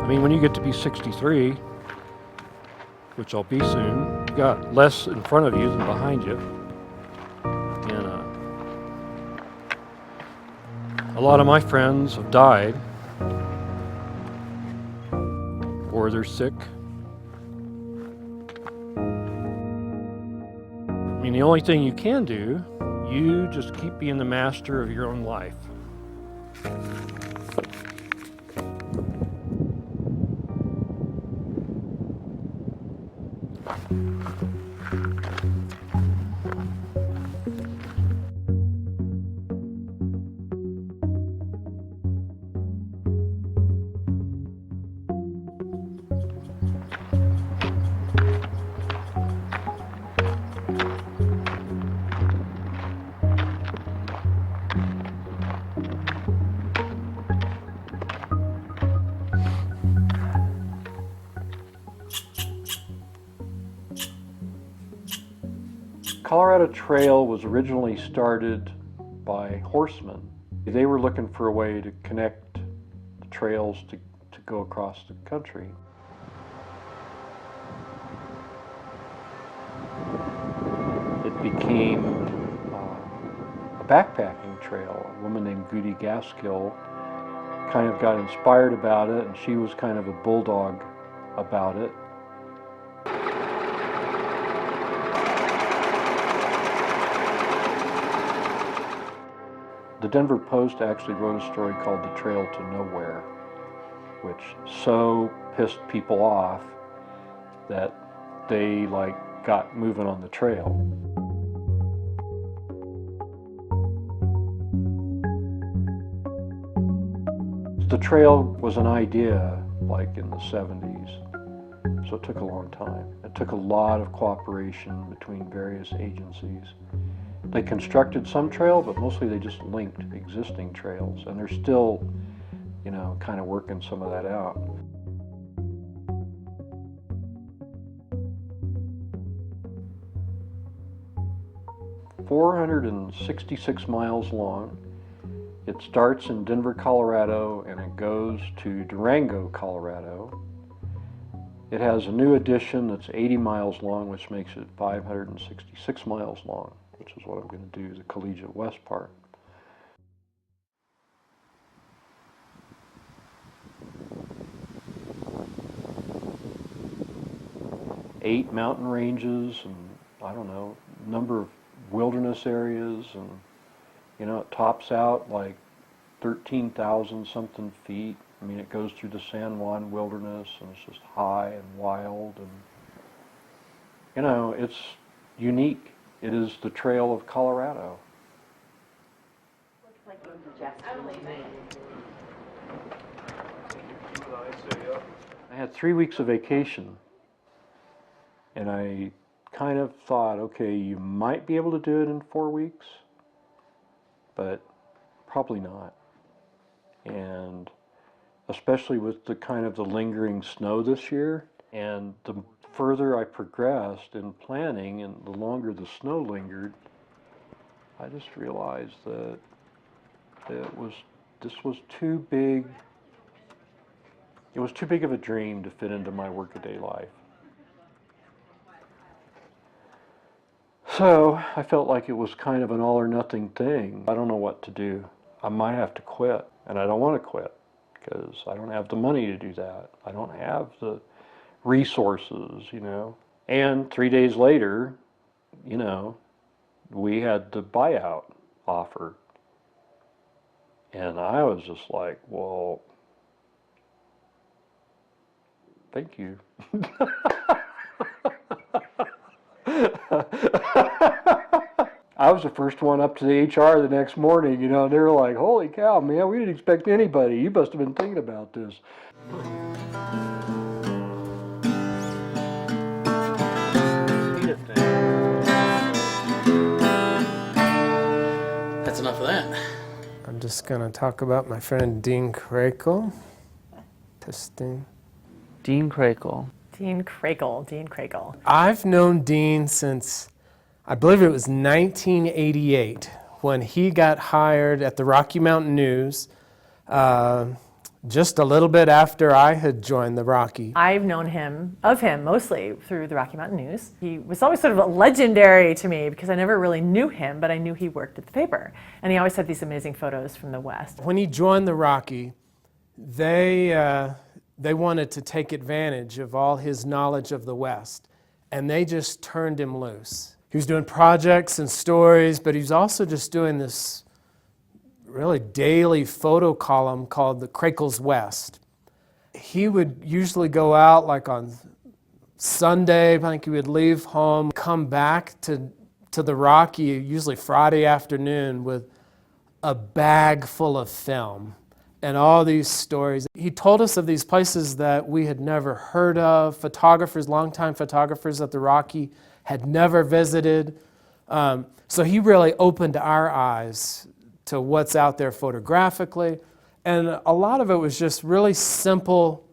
I mean, when you get to be 63, which I'll be soon, you got less in front of you than behind you. And a lot of my friends have died, or they're sick. I mean, the only thing you can do, you just keep being the master of your own life. Colorado Trail was originally started by horsemen. They were looking for a way to connect the trails to go across the country. It became a backpacking trail. A woman named Goody Gaskill kind of got inspired about it, and she was kind of a bulldog about it. The Denver Post actually wrote a story called The Trail to Nowhere, which so pissed people off that they got moving on the trail. The trail was an idea in the 70s, so it took a long time. It took a lot of cooperation between various agencies. They constructed some trail, but mostly they just linked existing trails, and they're still, kind of working some of that out. It's 466 miles long. It starts in Denver, Colorado, and it goes to Durango, Colorado. It has a new addition that's 80 miles long, which makes it 566 miles long, which is what I'm going to do, the Collegiate West part. Eight mountain ranges and, I don't know, number of wilderness areas, and, it tops out 13,000 something feet. I mean, it goes through the San Juan Wilderness, and it's just high and wild, and, it's unique. It is the Trail of Colorado. Looks like I'm leaving. I had 3 weeks of vacation, and I kind of thought, okay, you might be able to do it in 4 weeks, but probably not. And especially with the kind of the lingering snow this year, and the further I progressed in planning and the longer the snow lingered, I just realized that this was too big. It was too big of a dream to fit into my workaday life. So I felt like it was kind of an all or nothing thing. I don't know what to do. I might have to quit, and I don't want to quit because I don't have the money to do that. I don't have the resources, And 3 days later, we had the buyout offer. And I was just like, well, thank you. I was the first one up to the HR the next morning, and they were like, holy cow, man, we didn't expect anybody. You must have been thinking about this. That's enough of that. I'm just going to talk about my friend Dean Krakel. Testing. Dean Krakel. Dean Krakel. I've known Dean since, I believe it was 1988, when he got hired at the Rocky Mountain News just a little bit after I had joined the Rocky. I've known him, mostly through the Rocky Mountain News. He was always sort of legendary to me because I never really knew him, but I knew he worked at the paper. And he always had these amazing photos from the West. When he joined the Rocky, they wanted to take advantage of all his knowledge of the West, and they just turned him loose. He was doing projects and stories, but he was also just doing this really daily photo column called the Crackles West. He would usually go out like on Sunday, I think he would leave home, come back to the Rocky, usually Friday afternoon, with a bag full of film and all these stories. He told us of these places that we had never heard of, photographers, longtime photographers at the Rocky had never visited. So he really opened our eyes to what's out there photographically. And a lot of it was just really simple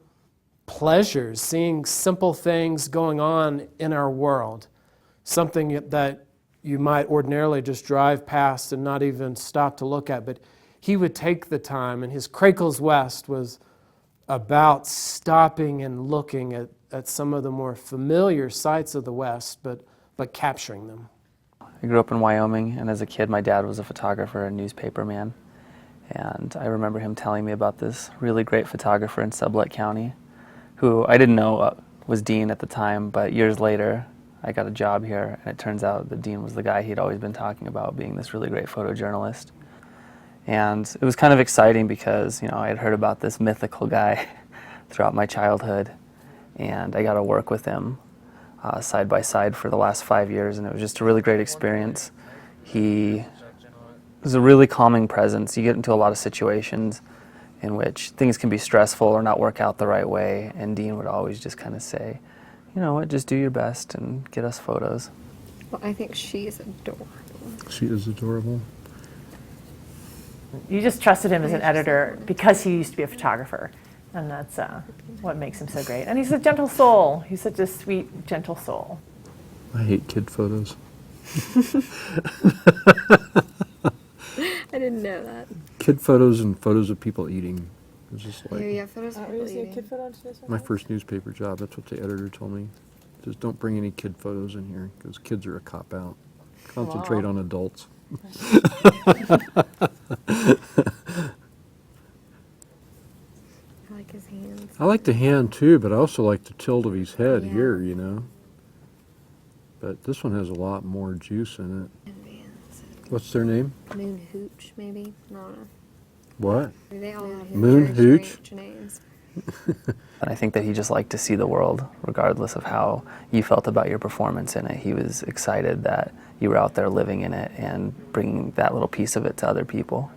pleasures, seeing simple things going on in our world. Something that you might ordinarily just drive past and not even stop to look at. But he would take the time, and his Crackles West was about stopping and looking at some of the more familiar sights of the West, but capturing them. I grew up in Wyoming, and as a kid my dad was a photographer and newspaper man. And I remember him telling me about this really great photographer in Sublette County, who I didn't know was Dean at the time, but years later I got a job here, and it turns out that Dean was the guy he'd always been talking about being this really great photojournalist. And it was kind of exciting because, I had heard about this mythical guy throughout my childhood, and I got to work with him side by side for the last 5 years, and it was just a really great experience. He was a really calming presence. You get into a lot of situations in which things can be stressful or not work out the right way, and Dean would always just kind of say, you know what, just do your best and get us photos. Well, I think she is adorable. She is adorable. You just trusted him as an editor because he used to be a photographer. And that's what makes him so great. And he's a gentle soul. He's such a sweet, gentle soul. I hate kid photos. I didn't know that. Kid photos and photos of people eating. It's just like Yeah, photos of people eating. my first newspaper job. That's what the editor told me. Just don't bring any kid photos in here because kids are a cop-out. Concentrate on adults. I like his hands. I like the hand too, but I also like the tilt of his head Yeah. here, But this one has a lot more juice in it. Advanced. What's their name? Moon Hooch, maybe? I don't know. What? They all have Moon very Hooch? strange names. And I think that he just liked to see the world, regardless of how you felt about your performance in it. He was excited that you were out there living in it and bringing that little piece of it to other people.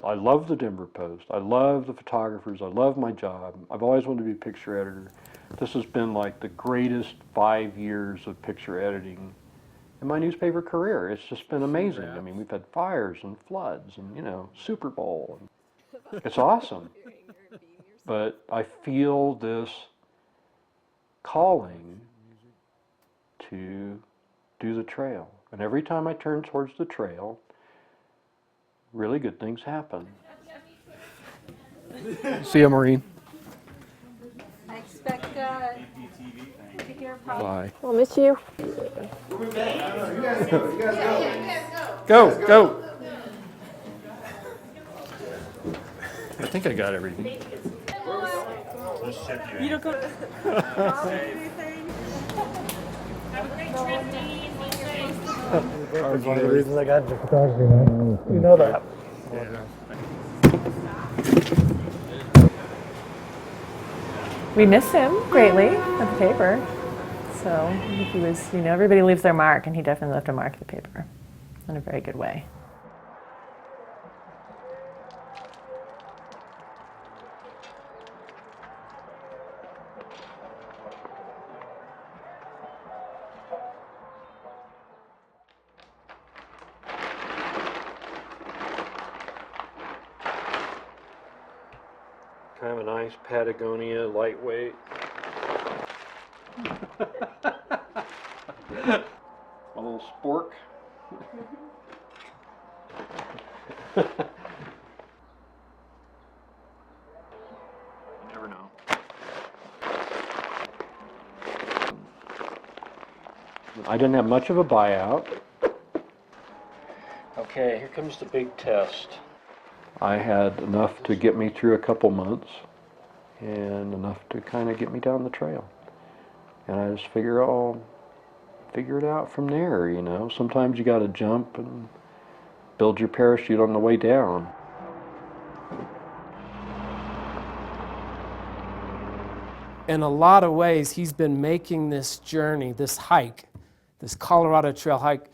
I love the Denver Post. I love the photographers. I love my job. I've always wanted to be a picture editor. This has been like the greatest 5 years of picture editing in my newspaper career. It's just been amazing. I mean, we've had fires and floods and, Super Bowl. It's awesome. But I feel this calling to do the trail. And every time I turn towards the trail, really good things happen. See you, Maureen. I expect to hear from Bye. I'll miss you. Go. I think I got everything. That was one of the reasons I got into photography, man. You know that. We miss him greatly at the paper. So I think he was, everybody leaves their mark, and he definitely left a mark at the paper in a very good way. Kind of a nice Patagonia lightweight. A little spork. I didn't have much of a buyout. Okay, here comes the big test. I had enough to get me through a couple months and enough to kind of get me down the trail. And I just figure I'll figure it out from there, you know. Sometimes you got to jump and build your parachute on the way down. In a lot of ways, he's been making this journey, this hike, this Colorado Trail hike,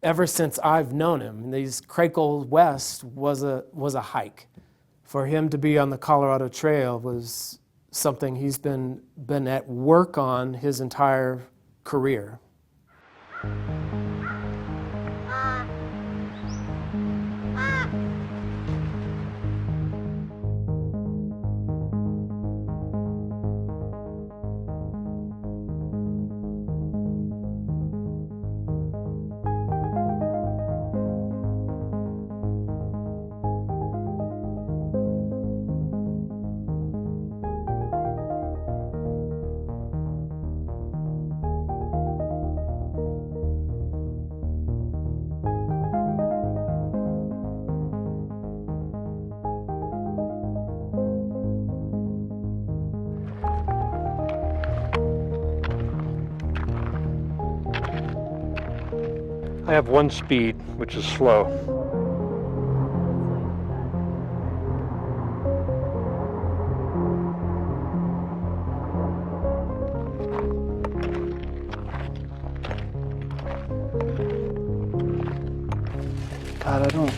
ever since I've known him. And these Crakel West was a hike. For him to be on the Colorado Trail was something he's been at work on his entire career. I have one speed, which is slow. God, I don't.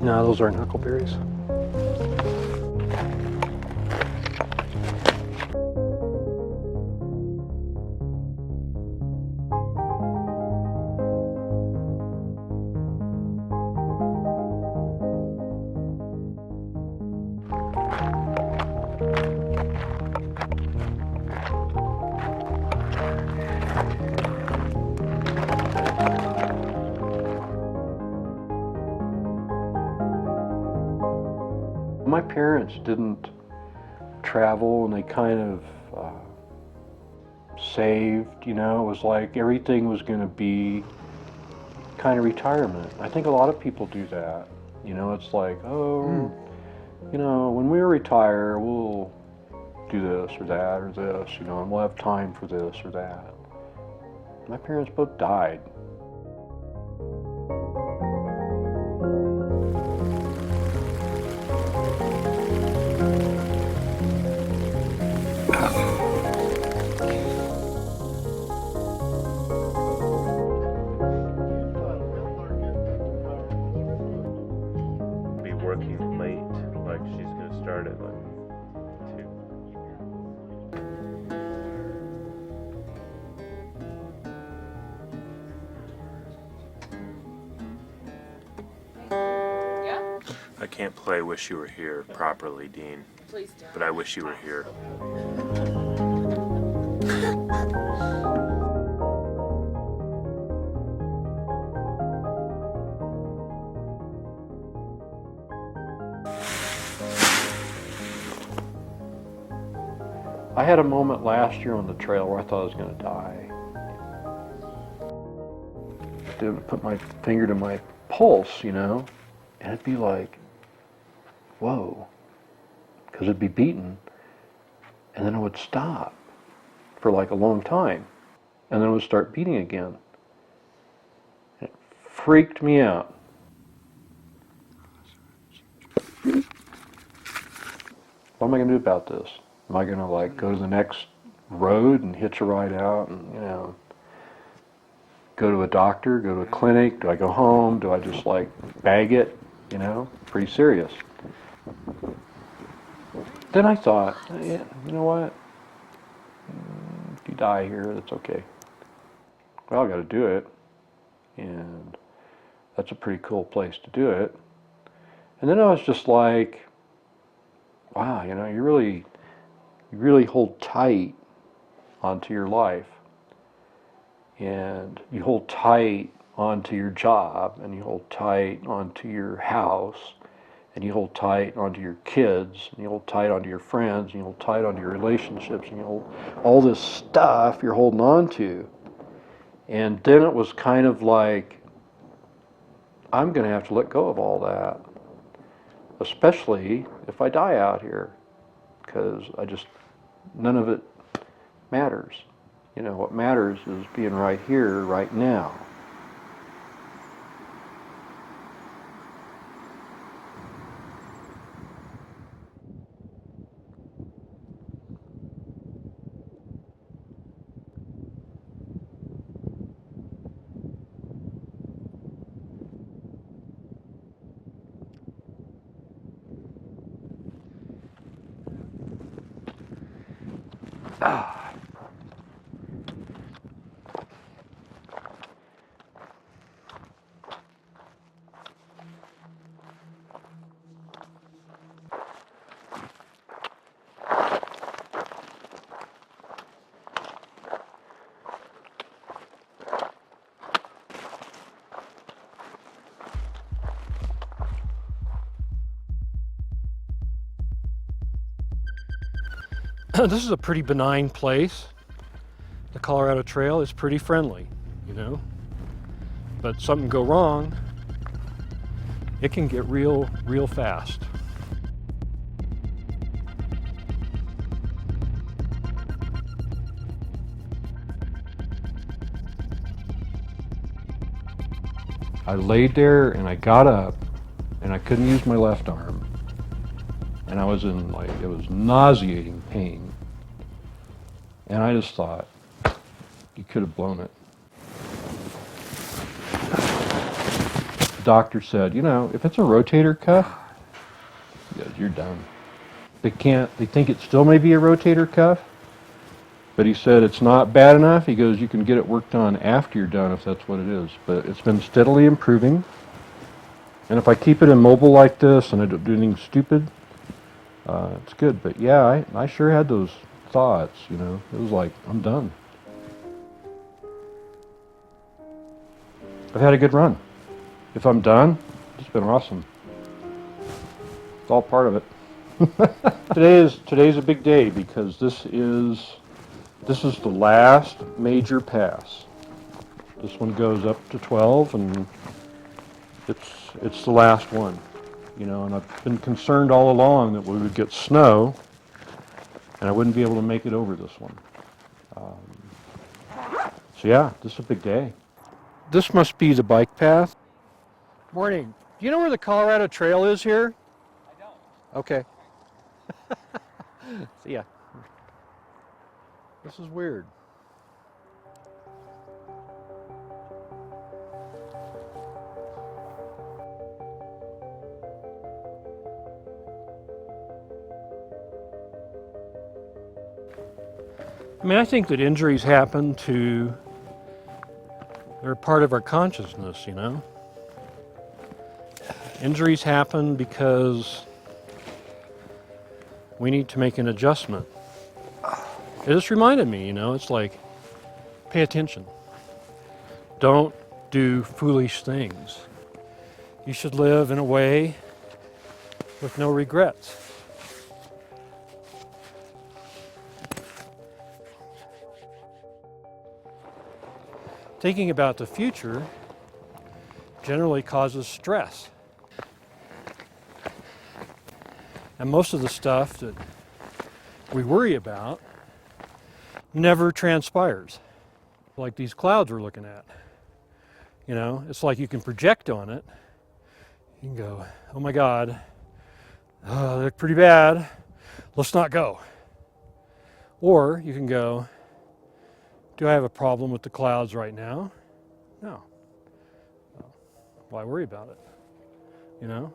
No, those aren't huckleberries. My parents didn't travel, and they kind of saved, you know. It was like everything was going to be kind of retirement. I think a lot of people do that. You know, it's like, oh, you know, when we retire, we'll do this or that or this, you know, and we'll have time for this or that. My parents both died. Be working late, like she's gonna start at like 2. I can't play Wish You Were Here properly, Dean. Please do. But I wish you were here. I had a moment last year on the trail where I thought I was going to die. I did put my finger to my pulse, you know, and it'd be like, whoa, because it'd be beating, and then it would stop for like a long time, and then it would start beating again. It freaked me out. What am I going to do about this? Am I going to like go to the next road and hitch a ride out and, you know, go to a doctor, go to a clinic? Do I go home? Do I just like bag it? You know, pretty serious. Then I thought, yeah, you know what? If you die here, that's okay. Well, I got to do it, and that's a pretty cool place to do it. And then I was just like, wow, you know, you really hold tight onto your life, and you hold tight onto your job, and you hold tight onto your house, and you hold tight onto your kids, and you hold tight onto your friends, and you hold tight onto your relationships, and you hold all this stuff you're holding on to. And then it was kind of like, I'm going to have to let go of all that, especially if I die out here, because none of it matters. You know, what matters is being right here, right now. This is a pretty benign place. The Colorado Trail is pretty friendly, you know. But something go wrong, it can get real fast. I laid there and I got up and I couldn't use my left arm. And I was in it was nauseating pain. And I just thought, you could have blown it. The doctor said, you know, if it's a rotator cuff, you're done. They think it still may be a rotator cuff, but he said it's not bad enough. He goes, you can get it worked on after you're done if that's what it is. But it's been steadily improving. And if I keep it immobile like this and I don't do anything stupid, it's good. But yeah, I sure had those thoughts, you know. It was like, I'm done. I've had a good run. If I'm done, it's been awesome. It's all part of it. Today's a big day because this is the last major pass. This one goes up to 12 and it's the last one. You know, and I've been concerned all along that we would get snow and I wouldn't be able to make it over this one. So yeah, this is a big day. This must be the bike path. Morning. Do you know where the Colorado Trail is here? I don't. Okay. See ya. This is weird. I mean, I think that injuries happen they're part of our consciousness, you know? Injuries happen because we need to make an adjustment. It just reminded me, you know, it's like, pay attention. Don't do foolish things. You should live in a way with no regrets. Thinking about the future generally causes stress. And most of the stuff that we worry about never transpires. Like these clouds we're looking at. You know, it's like you can project on it. You can go, oh my God, they look pretty bad. Let's not go. Or you can go, do I have a problem with the clouds right now? No. Why worry about it? You know?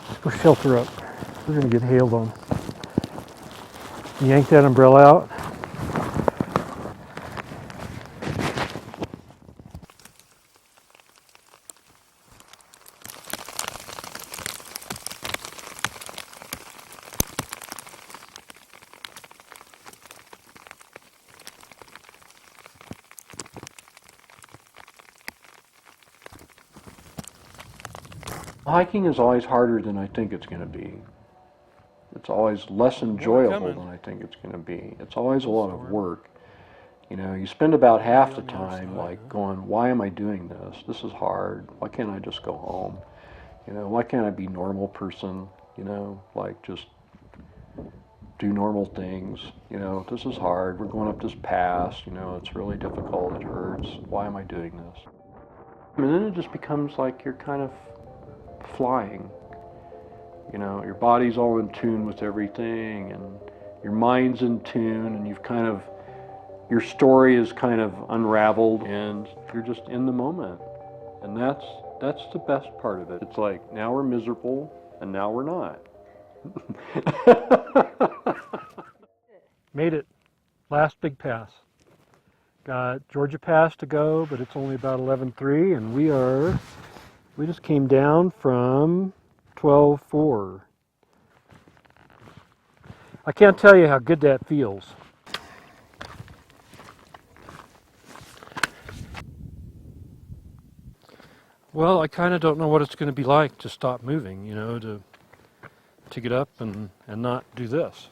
Let's go shelter up. We're gonna get hailed on. Yank that umbrella out. hiking is always harder than I think it's going to be. It's always less enjoyable than I think it's going to be. It's always a lot of work. You know, you spend about half the time like going, why am I doing this? This is hard. Why can't I just go home? You know, why can't I be a normal person? You know, like just do normal things. You know, this is hard. We're going up this pass. You know, it's really difficult. It hurts. Why am I doing this? And then it just becomes like you're kind of flying. You know, your body's all in tune with everything, and your mind's in tune, and you've kind of, your story is kind of unraveled, and you're just in the moment. And that's the best part of it. It's like, now we're miserable, and now we're not. Made it. Last big pass. Got Georgia Pass to go, but it's only about 11:03, and we just came down from 12:04. I can't tell you how good that feels. Well, I kind of don't know what it's going to be like to stop moving, you know, to get up and not do this.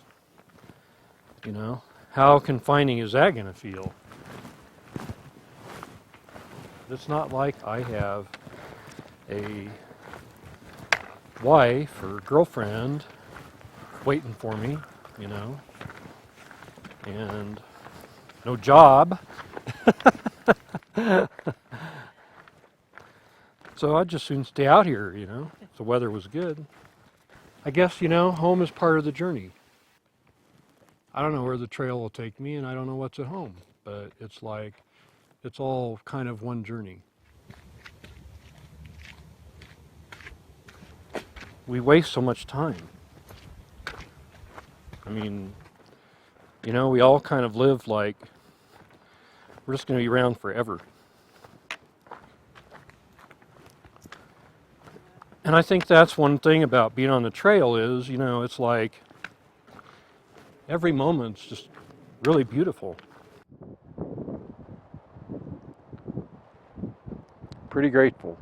You know, how confining is that going to feel? It's not like I have a wife or girlfriend waiting for me, you know, and no job. So I'd just soon stay out here, you know, if the weather was good. I guess, you know, home is part of the journey. I don't know where the trail will take me, and I don't know what's at home, but it's like, it's all kind of one journey. We waste so much time. I mean, you know, we all kind of live like we're just going to be around forever. And I think that's one thing about being on the trail is, you know, it's like every moment's just really beautiful. Pretty grateful.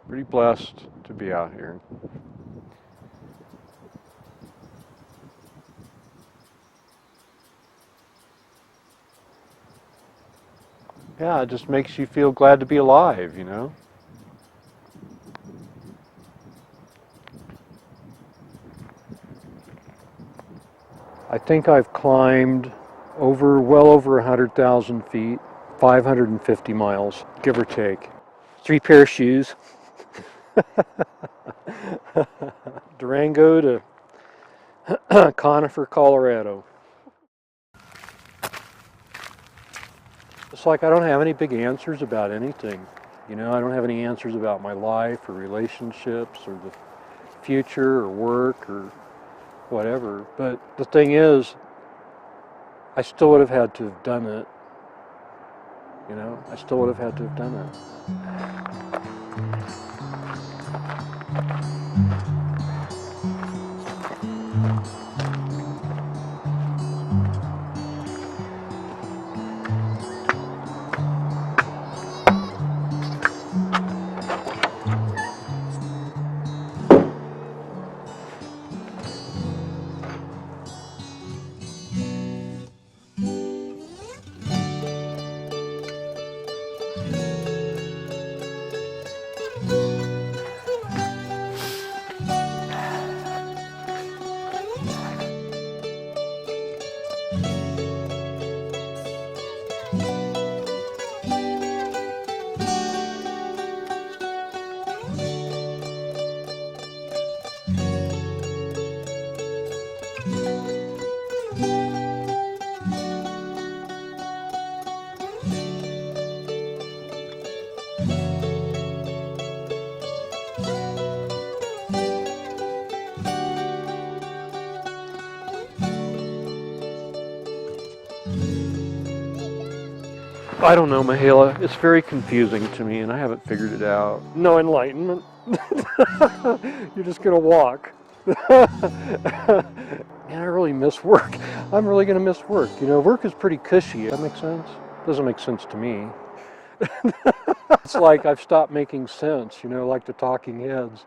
Pretty blessed to be out here. Yeah, it just makes you feel glad to be alive, you know? I think I've climbed well over 100,000 feet, 550 miles, give or take. 3 pair of shoes. Durango to Conifer, Colorado. It's like I don't have any big answers about anything. You know, I don't have any answers about my life or relationships or the future or work or whatever. But the thing is, I still would have had to have done it. You know, I still would have had to have done it. I don't know, Mihaela. It's very confusing to me, and I haven't figured it out. No enlightenment. You're just gonna walk. Man, I really miss work. I'm really gonna miss work. You know, work is pretty cushy. That makes sense? Doesn't make sense to me. It's like I've stopped making sense, you know, like the talking heads.